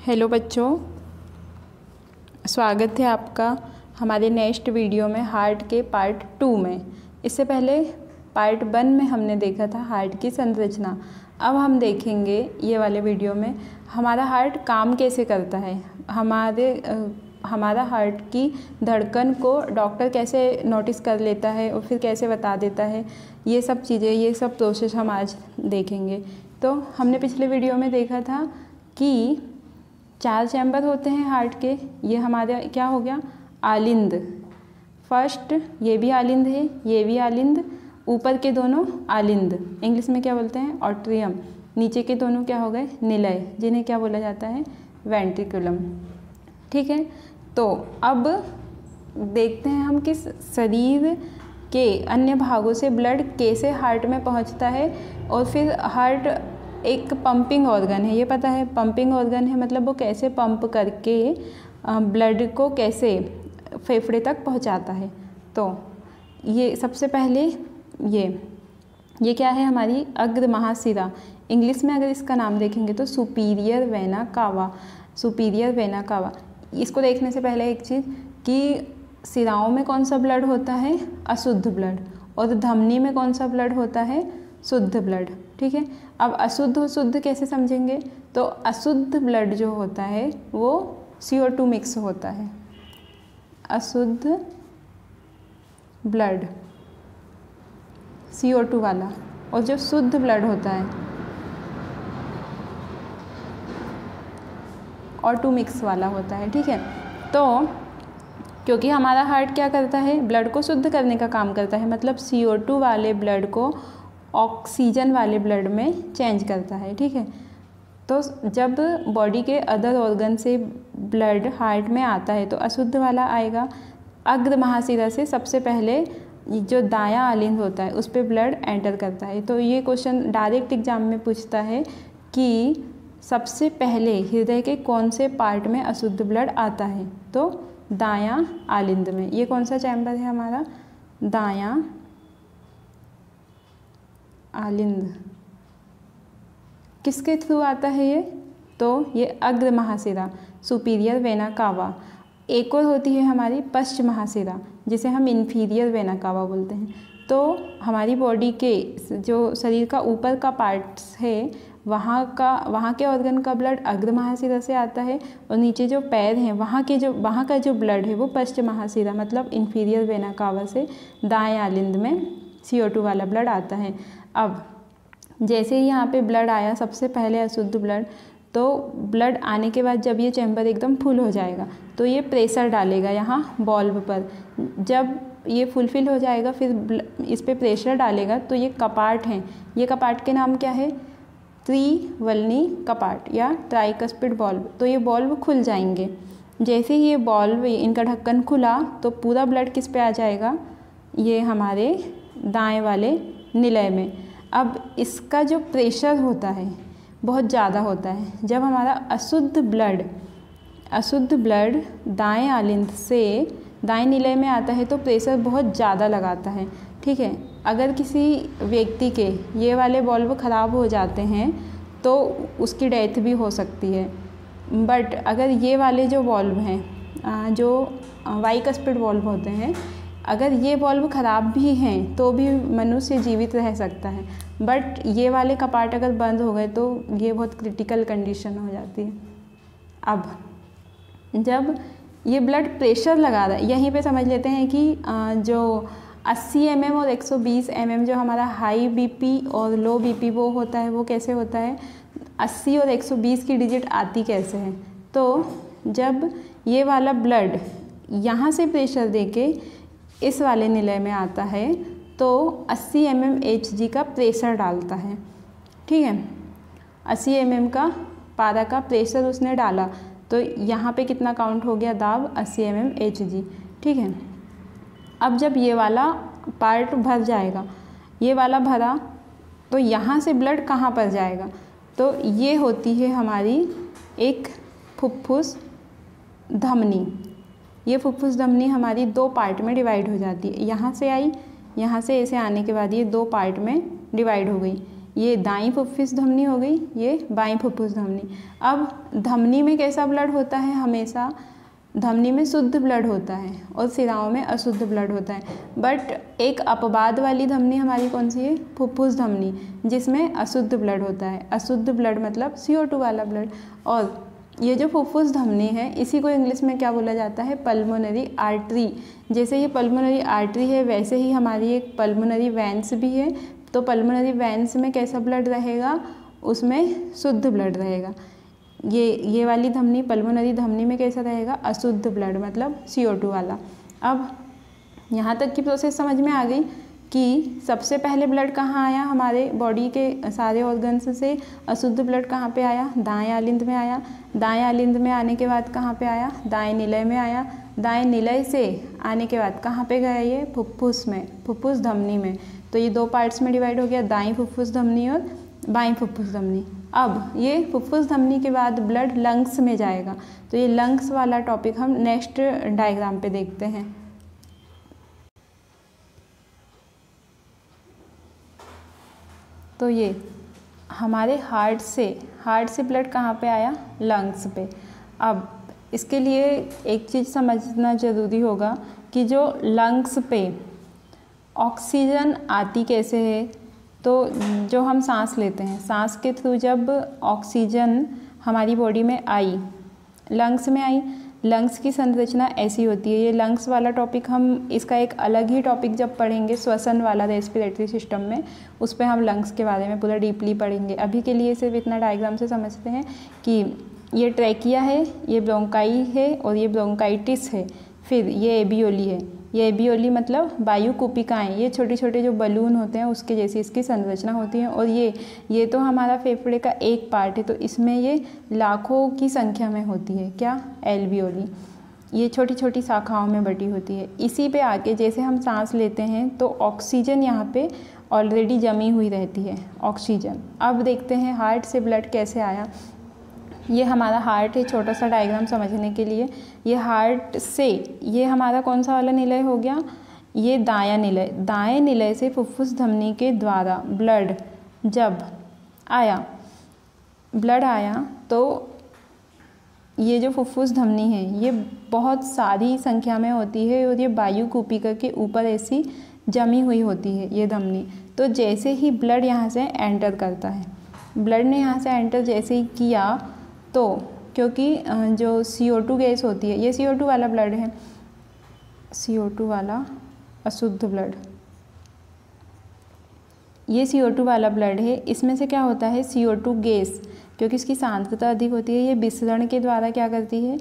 Hello बच्चों, स्वागत है आपका हमारे नेक्स्ट वीडियो में हार्ट के पार्ट 2 में। इससे पहले पार्ट 1 में हमने देखा था हार्ट की संरचना। अब हम देखेंगे ये वाले वीडियो में हमारा हार्ट काम कैसे करता है, हमारा हार्ट की धड़कन को डॉक्टर कैसे नोटिस कर लेता है और फिर कैसे बता देता है। ये सब चीज़ें, ये सब प्रोसेस हम आज देखेंगे। तो हमने पिछले वीडियो में देखा था कि 4 चैम्बर होते हैं हार्ट के। ये हमारा क्या हो गया, आलिंद। फर्स्ट ये भी आलिंद है, ये भी आलिंद, ऊपर के दोनों आलिंद, इंग्लिश में क्या बोलते हैं, ऑट्रियम। नीचे के दोनों क्या हो गए, निलय, जिन्हें क्या बोला जाता है, वेंट्रिकुलम। ठीक है, तो अब देखते हैं हम किस शरीर के अन्य भागों से ब्लड कैसे हार्ट में पहुंचता है। और फिर हार्ट एक पंपिंग ऑर्गन है, ये पता है, पंपिंग ऑर्गन है, मतलब वो कैसे पंप करके ब्लड को कैसे फेफड़े तक पहुंचाता है। तो ये सबसे पहले ये क्या है, हमारी अग्र महाशिरा। इंग्लिश में अगर इसका नाम देखेंगे तो superior vena cava, superior vena cava. इसको देखने से पहले एक चीज़ कि शिराओं में कौन सा ब्लड होता है, अशुद्ध ब्लड, और धमनी में कौन सा ब्लड होता है, शुद्ध ब्लड। ठीक है, अब अशुद्ध और शुद्ध कैसे समझेंगे, तो अशुद्ध ब्लड जो होता है वो CO2 मिक्स होता है, अशुद्ध ब्लड CO2 वाला, और जो शुद्ध ब्लड होता है O2 मिक्स वाला होता है। ठीक है, तो क्योंकि हमारा हार्ट क्या करता है, ब्लड को शुद्ध करने का काम करता है, मतलब CO2 वाले ब्लड को ऑक्सीजन वाले ब्लड में चेंज करता है। ठीक है, तो जब बॉडी के अदर ऑर्गन से ब्लड हार्ट में आता है तो अशुद्ध वाला आएगा। अग्र महाशिरा से सबसे पहले जो दायां आलिंद होता है उस पर ब्लड एंटर करता है। तो ये क्वेश्चन डायरेक्ट एग्जाम में पूछता है कि सबसे पहले हृदय के कौन से पार्ट में अशुद्ध ब्लड आता है, तो दायां आलिंद में। ये कौन सा चैम्बर है हमारा, दायां आलिंद। किसके थ्रू आता है ये, तो ये अग्र महाशिरा, सुपीरियर वेना कावा। एक और होती है हमारी पश्च महाशिरा, जिसे हम इन्फीरियर वेना कावा बोलते हैं। तो हमारी बॉडी के जो शरीर का ऊपर का पार्ट्स है वहाँ के ऑर्गन का ब्लड अग्र महाशिरा से आता है, और नीचे जो पैर हैं वहाँ का जो ब्लड है वो पश्च महाशिरा, मतलब इन्फीरियर वेना कावा से दाएं आलिंद में CO2 वाला ब्लड आता है। अब जैसे ही यहाँ पे ब्लड आया सबसे पहले अशुद्ध ब्लड, तो ब्लड आने के बाद जब ये चैम्बर एकदम फुल हो जाएगा तो ये प्रेशर डालेगा यहाँ बॉल्व पर। जब ये फुलफिल हो जाएगा फिर इस पर प्रेशर डालेगा, तो ये कपाट हैं, ये कपाट के नाम क्या है, त्रिवलनी कपाट या ट्राइकस्पिड बॉल्व। तो ये बॉल्व खुल जाएंगे। जैसे ही ये बॉल्व, इनका ढक्कन खुला तो पूरा ब्लड किस पे आ जाएगा, ये हमारे दाएं वाले निलय में। अब इसका जो प्रेशर होता है बहुत ज़्यादा होता है। जब हमारा अशुद्ध ब्लड दाएं आलिंद से दाएं निलय में आता है तो प्रेशर बहुत ज़्यादा लगाता है। ठीक है, अगर किसी व्यक्ति के ये वाले बॉल्व ख़राब हो जाते हैं तो उसकी डेथ भी हो सकती है। बट अगर ये वाले जो बॉल्व हैं, जो बाइकस्पिड बॉल्व होते हैं, अगर ये बॉल्व ख़राब भी हैं तो भी मनुष्य जीवित रह सकता है। बट ये वाले कपाट अगर बंद हो गए तो ये बहुत क्रिटिकल कंडीशन हो जाती है। अब जब ये ब्लड प्रेशर लगा रहा है, यहीं पे समझ लेते हैं कि जो 80 mm और 120 mm जो हमारा हाई BP और लो BP वो होता है, वो कैसे होता है, 80 और 120 की डिजिट आती कैसे है। तो जब ये वाला ब्लड यहाँ से प्रेशर देके इस वाले निलय में आता है तो 80 mm Hg का प्रेशर डालता है। ठीक है, 80 mm का पारा का प्रेशर उसने डाला तो यहाँ पे कितना काउंट हो गया, दाब 80 mm Hg। ठीक है, अब जब ये वाला पार्ट भर जाएगा, ये वाला भरा, तो यहाँ से ब्लड कहाँ पर जाएगा, तो ये होती है हमारी एक फुफ्फुस धमनी। ये फुफ्फुस धमनी हमारी 2 पार्ट में डिवाइड हो जाती है। यहाँ से आई, यहाँ से ऐसे आने के बाद ये 2 पार्ट में डिवाइड हो गई। ये दाईं फुफ्फुस धमनी हो गई, ये बाईं फुफ्फुस धमनी। अब धमनी में कैसा ब्लड होता है? हमेशा धमनी में शुद्ध ब्लड होता है और सिराओं में अशुद्ध ब्लड होता है। बट एक अपवाद वाली धमनी हमारी कौन सी है? फुफ्फुस धमनी, जिसमें अशुद्ध ब्लड होता है। अशुद्ध ब्लड मतलब CO2 वाला ब्लड। और ये जो फुफ्फुस धमनी है, इसी को इंग्लिश में क्या बोला जाता है? Pulmonary artery. जैसे ये पल्मोनरी आर्टरी है, वैसे ही हमारी एक पल्मोनरी वेंस भी है। तो पल्मोनरी वेंस में कैसा ब्लड रहेगा? उसमें शुद्ध ब्लड रहेगा। ये वाली धमनी, पल्मोनरी धमनी में कैसा रहेगा? अशुद्ध ब्लड मतलब CO2 वाला। अब यहाँ तक की प्रोसेस समझ में आ गई कि सबसे पहले ब्लड कहाँ आया? हमारे बॉडी के सारे ऑर्गन्स से अशुद्ध ब्लड कहाँ पे आया? दाएं आलिंद में आया। दाएं आलिंद में आने के बाद कहाँ पे आया? दाएं निलय में आया। दाएं निलय से आने के बाद कहाँ पे गया? ये फुफ्फुस में, फुफ्फुस धमनी में। तो ये 2 पार्ट्स में डिवाइड हो गया, दाईं फुफ्फुस धमनी और बाईं फुफ्फुस धमनी। अब ये फुफ्फुस धमनी के बाद ब्लड लंग्स में जाएगा। तो ये लंग्स वाला टॉपिक हम नेक्स्ट डायग्राम पे देखते हैं। तो ये हमारे हार्ट से ब्लड कहाँ पे आया? लंग्स पे। अब इसके लिए एक चीज़ समझना ज़रूरी होगा कि जो लंग्स पे ऑक्सीजन आती कैसे है। तो जो हम सांस लेते हैं, सांस के थ्रू जब ऑक्सीजन हमारी बॉडी में आई, लंग्स में आई, लंग्स की संरचना ऐसी होती है। ये लंग्स वाला टॉपिक हम, इसका एक अलग ही टॉपिक जब पढ़ेंगे श्वसन वाला रेस्पिरेटरी सिस्टम में, उस पर हम लंग्स के बारे में पूरा डीपली पढ़ेंगे। अभी के लिए सिर्फ इतना डायग्राम से समझते हैं कि ये ट्रैकिया है, ये ब्रोंकाई है और ये ब्रोंकाइटिस है। फिर ये एबियोली है। ये एबियोली मतलब वायु कूपिकाएँ, ये छोटे छोटे जो बलून होते हैं उसके जैसी इसकी संरचना होती है। और ये तो हमारा फेफड़े का एक पार्ट है, तो इसमें ये लाखों की संख्या में होती है। क्या? एल्वियोली। ये छोटी छोटी शाखाओं में बटी होती है। इसी पे आके जैसे हम सांस लेते हैं तो ऑक्सीजन यहाँ पे ऑलरेडी जमी हुई रहती है, ऑक्सीजन। अब देखते हैं हार्ट से ब्लड कैसे आया। ये हमारा हार्ट है, छोटा सा डायग्राम समझने के लिए। ये हार्ट से, ये हमारा कौन सा वाला निलय हो गया? ये दायां निलय। दाएं निलय से फुफ्फुस धमनी के द्वारा ब्लड जब आया, ब्लड आया तो ये जो फुफ्फुस धमनी है ये बहुत सारी संख्या में होती है और ये वायु कूपिका के ऊपर ऐसी जमी हुई होती है ये धमनी। तो जैसे ही ब्लड यहाँ से एंटर करता है, ब्लड ने यहाँ से एंटर जैसे ही किया तो क्योंकि जो CO2 गैस होती है, ये CO2 वाला ब्लड है, CO2 वाला अशुद्ध ब्लड, ये CO2 वाला ब्लड है। इसमें से क्या होता है? CO2 गैस, क्योंकि इसकी सांद्रता अधिक होती है, ये विसरण के द्वारा क्या करती है?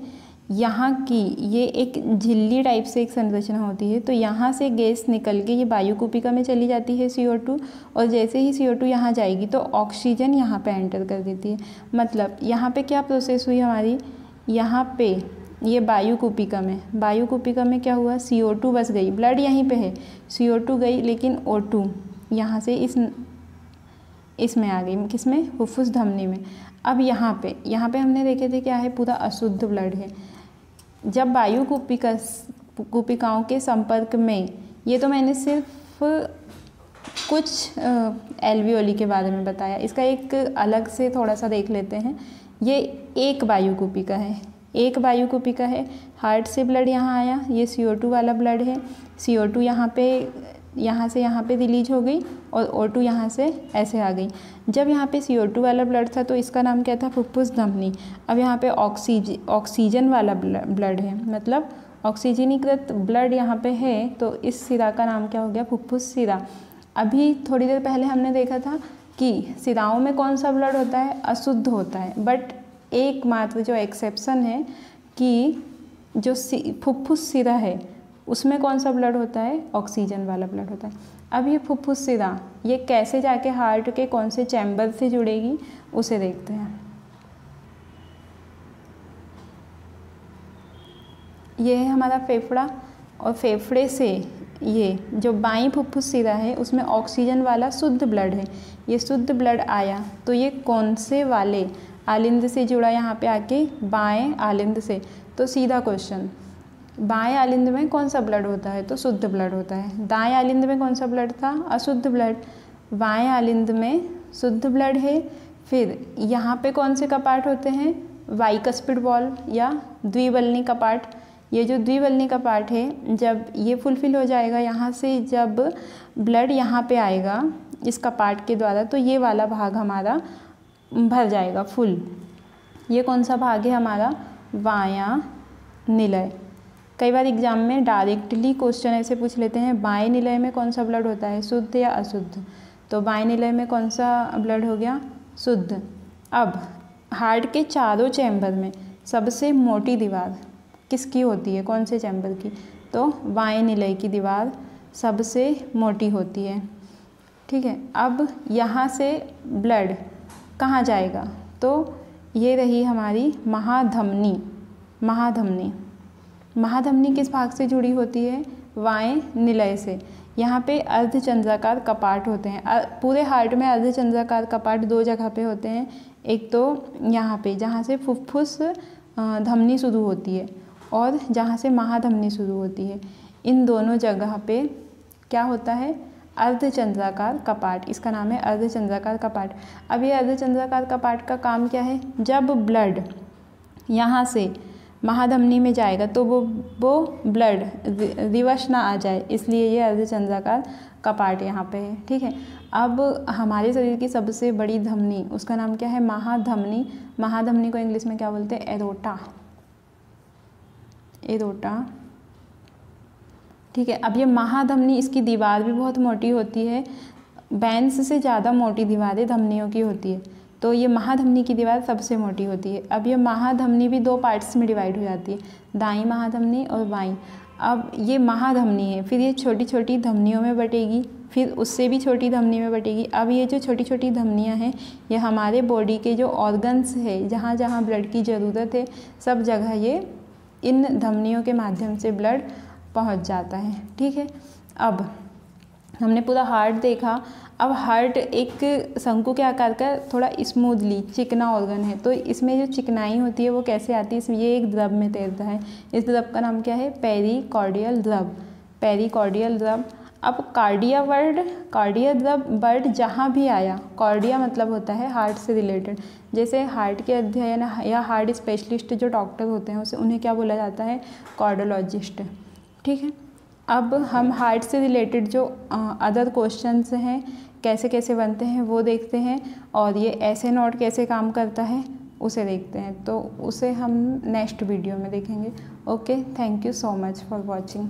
यहाँ की ये एक झिल्ली टाइप से एक संरचना होती है, तो यहाँ से गैस निकल के ये वायु कूपिका में चली जाती है CO2, और जैसे ही CO2 यहाँ जाएगी तो ऑक्सीजन यहाँ पे एंटर कर देती है। मतलब यहाँ पे क्या प्रोसेस हुई हमारी? यहाँ पे ये वायु कूपिका में क्या हुआ? CO2 बस गई, ब्लड यहीं पे है, CO2 गई, लेकिन O2 यहाँ से इसमें आ गई, किसमें? फुफ्फुस धमनी में। अब यहाँ पे हमने देखे थे क्या है? पूरा अशुद्ध ब्लड है। जब वायु कूपिकाओं के संपर्क में, ये तो मैंने सिर्फ कुछ एल्वियोली के बारे में बताया, इसका एक अलग से थोड़ा सा देख लेते हैं। ये एक वायु कूपिका है, हार्ट से ब्लड यहाँ आया, ये CO2 वाला ब्लड है। CO2 यहाँ से यहाँ पे रिलीज हो गई और O2 यहाँ से ऐसे आ गई। जब यहाँ पे CO2 वाला ब्लड था तो इसका नाम क्या था? फुफ्फुस धमनी। अब यहाँ पे ऑक्सीजन वाला ब्लड है, मतलब ऑक्सीजनीकृत ब्लड यहाँ पे है, तो इस सिरा का नाम क्या हो गया? फुफ्फुस सिरा। अभी थोड़ी देर पहले हमने देखा था कि सिराओं में कौन सा ब्लड होता है? अशुद्ध होता है। बट एकमात्र जो एक्सेप्शन है कि जो फुफ्फुस सिरा है उसमें कौन सा ब्लड होता है? ऑक्सीजन वाला ब्लड होता है। अब ये फुफ्फुस सिरा ये कैसे जाके हार्ट के कौन से चैम्बर से जुड़ेगी उसे देखते हैं। ये है हमारा फेफड़ा, और फेफड़े से ये जो बाईं फुफ्फुस सिरा है उसमें ऑक्सीजन वाला शुद्ध ब्लड है। ये शुद्ध ब्लड आया तो ये कौन से वाले आलिंद से जुड़ा? यहाँ पे आके बाएं आलिंद से। तो सीधा क्वेश्चन, बाएं आलिंद में कौन सा ब्लड होता है? तो शुद्ध ब्लड होता है। दाएं आलिंद में कौन सा ब्लड था? अशुद्ध ब्लड। बाएं आलिंद में शुद्ध ब्लड है। फिर यहाँ पे कौन से कपाट होते हैं, बाइकस्पिड वॉल्व या द्विवल्नी कपाट। ये जो द्विवल्नी कपाट है, जब ये फुलफिल हो जाएगा, यहाँ से जब ब्लड यहाँ पे आएगा इस कपाट के द्वारा, तो ये वाला भाग हमारा भर जाएगा फुल। ये कौन सा भाग है हमारा, बायां निलय। कई बार एग्जाम में डायरेक्टली क्वेश्चन ऐसे पूछ लेते हैं, बाएं निलय में कौन सा ब्लड होता है, शुद्ध या अशुद्ध। तो बाएं निलय में कौन सा ब्लड हो गया, शुद्ध। अब हार्ट के चारों चैम्बर में सबसे मोटी दीवार किसकी होती है, कौन से चैम्बर की, तो बाएं निलय की दीवार सबसे मोटी होती है। ठीक है, अब यहाँ से ब्लड कहाँ जाएगा, तो ये रही हमारी महाधमनी। महाधमनी, महाधमनी किस भाग से जुड़ी होती है, बाएं निलय से। यहाँ पे अर्धचंद्राकार कपाट होते हैं। पूरे हार्ट में अर्धचंद्राकार कपाट दो जगह पे होते हैं। एक तो यहाँ पे जहाँ से फुफ्फुस धमनी शुरू होती है और जहाँ से महाधमनी शुरू होती है, इन दोनों जगह पे क्या होता है, अर्धचंद्राकार कपाट। इसका नाम है अर्धचंद्राकार कपाट। अब ये अर्धचंद्राकार कपाट का काम क्या है, जब ब्लड यहाँ से महाधमनी में जाएगा तो वो ब्लड रिवर्स ना आ जाए, इसलिए ये अर्धचंद्राकार कपाट यहाँ पे है। ठीक है, अब हमारे शरीर की सबसे बड़ी धमनी, उसका नाम क्या है, महाधमनी। महाधमनी को इंग्लिश में क्या बोलते हैं, एरोटा। एरोटा, ठीक है। अब ये महाधमनी, इसकी दीवार भी बहुत मोटी होती है। वेन्स से ज़्यादा मोटी दीवारें धमनियों की होती है, तो ये महाधमनी की दीवार सबसे मोटी होती है। अब ये महाधमनी भी दो पार्ट्स में डिवाइड हो जाती है, दाईं महाधमनी और बाईं। अब ये महाधमनी है, फिर ये छोटी छोटी धमनियों में बटेगी, फिर उससे भी छोटी धमनी में बटेगी। अब ये जो छोटी छोटी धमनियाँ हैं, ये हमारे बॉडी के जो ऑर्गन्स है, जहाँ जहाँ ब्लड की ज़रूरत है, सब जगह ये इन धमनियों के माध्यम से ब्लड पहुँच जाता है। ठीक है, अब हमने पूरा हार्ट देखा। अब हार्ट एक शंकु के आकार का थोड़ा स्मूथली चिकना ऑर्गन है, तो इसमें जो चिकनाई होती है वो कैसे आती है, इसमें ये एक द्रव में तैरता है। इस द्रव का नाम क्या है, पेरिकार्डियल द्रव। पेरिकार्डियल द्रव। अब कार्डिया द्रव वर्ड जहाँ भी आया, कार्डिया मतलब होता है हार्ट से रिलेटेड। जैसे हार्ट के अध्ययन या हार्ट स्पेशलिस्ट जो डॉक्टर होते हैं उन्हें क्या बोला जाता है, कार्डियोलॉजिस्ट। ठीक है, अब हम हार्ट से रिलेटेड जो अदर क्वेश्चंस हैं कैसे कैसे बनते हैं वो देखते हैं, और ये ऐसे नोट कैसे काम करता है उसे देखते हैं। तो उसे हम नेक्स्ट वीडियो में देखेंगे। Okay, thank you so much for watching.